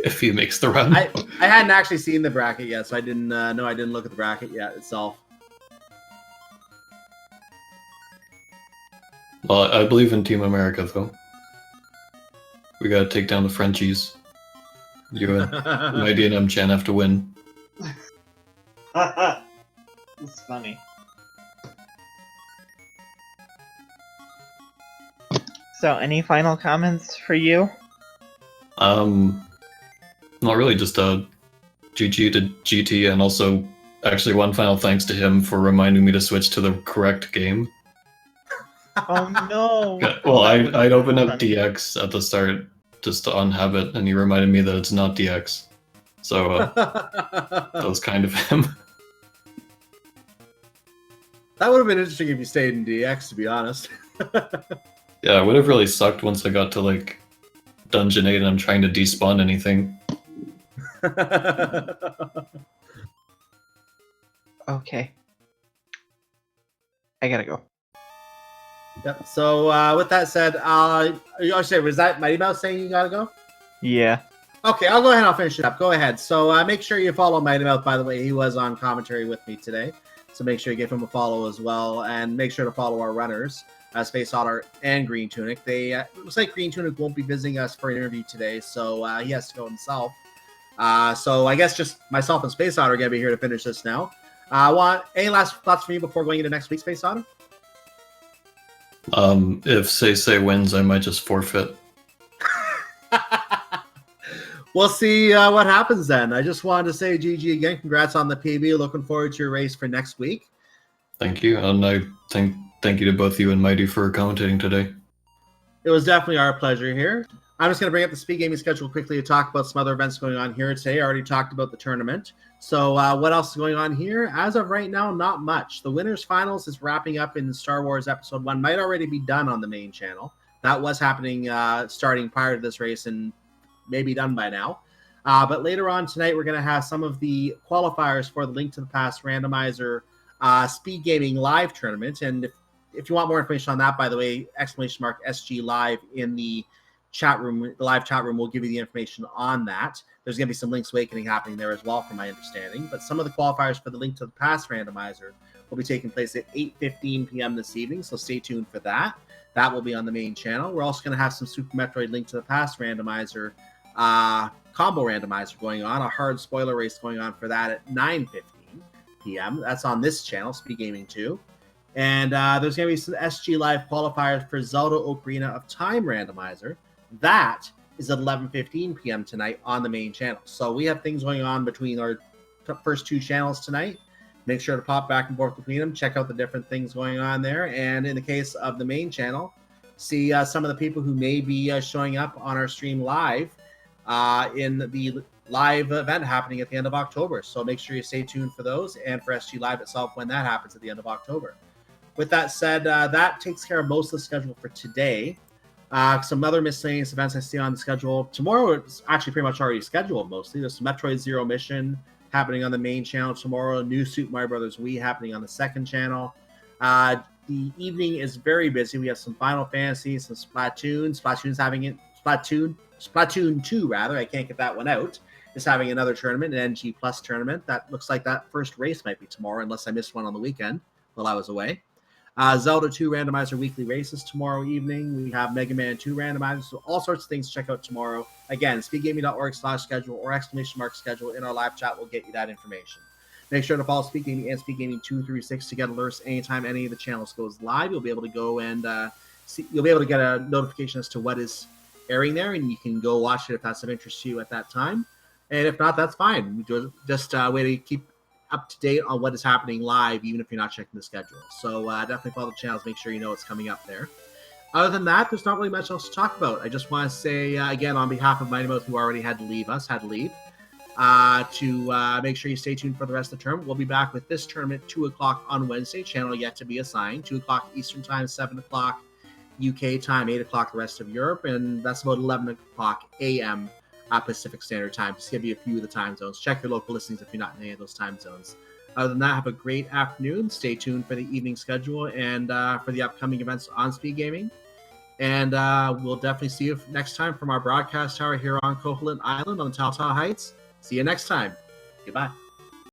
if he makes the run. I hadn't actually seen the bracket yet, so I didn't know. I didn't look at the bracket yet itself. Well, I believe in Team America though. We gotta take down the Frenchies. You and Mighty and M-Chan have to win. It's funny. So, any final comments for you? Not really, just GG to GT, and also actually one final thanks to him for reminding me to switch to the correct game. Oh no! Well, I'd open up DX at the start just on habit, and he reminded me that it's not DX. So that was kind of him. That would have been interesting if you stayed in DX, to be honest. Yeah, it would have really sucked once I got to like Dungeon 8 and I'm trying to despawn anything. Okay. I gotta go. Yep. So with that said, was that Mighty Mouse saying you gotta go? Yeah. Okay, I'll go ahead and I'll finish it up. Go ahead. So make sure you follow Mighty Mouse, by the way. He was on commentary with me today. So make sure you give him a follow as well. And make sure to follow our runners, Space Otter and GreenTunic. It looks like GreenTunic won't be visiting us for an interview today, so he has to go himself. So I guess just myself and Space Otter are going to be here to finish this now. Any last thoughts from you before going into next week, Space Otter? If Say wins, I might just forfeit. We'll see what happens then. I just wanted to say GG again. Congrats on the PB. Looking forward to your race for next week. Thank you, and I thank you to both you and Mighty for commentating today. It was definitely our pleasure here. I'm just going to bring up the speed gaming schedule quickly to talk about some other events going on here today. I already talked about the tournament. So what else is going on here? As of right now, not much. The winners finals is wrapping up in Star Wars Episode 1. Might already be done on the main channel. That was happening starting prior to this race and maybe done by now. But later on tonight, we're going to have some of the qualifiers for the Link to the Past randomizer speed gaming live tournament. And if you want more information on that, by the way, !SG live in the chat room, the live chat room will give you the information on that. There's going to be some Link's Awakening happening there as well, from my understanding. But some of the qualifiers for the Link to the Past randomizer will be taking place at 8:15 p.m. this evening, so stay tuned for that. That will be on the main channel. We're also going to have some Super Metroid Link to the Past randomizer, combo randomizer going on, a hard spoiler race going on for that at 9:15 p.m. That's on this channel, Speed Gaming 2. And there's going to be some SG Live qualifiers for Zelda Ocarina of Time randomizer. That is at 11:15 p.m. tonight on the main channel. So we have things going on between our first two channels tonight. Make sure to pop back and forth between them. Check out the different things going on there. And in the case of the main channel, see some of the people who may be showing up on our stream live in the live event happening at the end of October. So make sure you stay tuned for those and for SG Live itself when that happens at the end of October. With that said, that takes care of most of the schedule for today. Some other miscellaneous events I see on the schedule. Tomorrow it's actually pretty much already scheduled mostly. There's Metroid Zero Mission happening on the main channel tomorrow. New Super Mario Brothers Wii happening on the second channel. The evening is very busy. We have some Final Fantasy, some Splatoon. Splatoon's having it. Splatoon 2, rather. I can't get that one out. Is having another tournament, an NG Plus tournament. That looks like that first race might be tomorrow, unless I missed one on the weekend while I was away. Zelda 2 randomizer weekly races tomorrow evening. We have Mega Man 2 randomizers. So all sorts of things to check out tomorrow. Again, speedgaming.org/schedule or !schedule in our live chat will get you that information. Make sure to follow Speed Gaming and Speed Gaming 236 to get alerts anytime any of the channels goes live. You'll be able to go and you'll be able to get a notification as to what is airing there, and you can go watch it if that's of interest to you at that time. And if not, that's fine. Just a way to keep up to date on what is happening live, even if you're not checking the schedule. So definitely follow the channels, make sure you know what's coming up there. Other than that, there's not really much else to talk about. I just want to say, again, on behalf of Mighty Mouse, who already had to leave, to make sure you stay tuned for the rest of the tournament. We'll be back with this tournament 2 o'clock on Wednesday, channel yet to be assigned, 2 o'clock Eastern Time, 7 o'clock UK time, 8 o'clock the rest of Europe, and that's about 11 o'clock a.m. Pacific Standard Time. Just give you a few of the time zones. Check your local listings if you're not in any of those time zones. Other than that, have a great afternoon. Stay tuned for the evening schedule and for the upcoming events on Speed Gaming. And we'll definitely see you next time from our broadcast tower here on Koholint Island on the Taotao Heights. See you next time. Goodbye.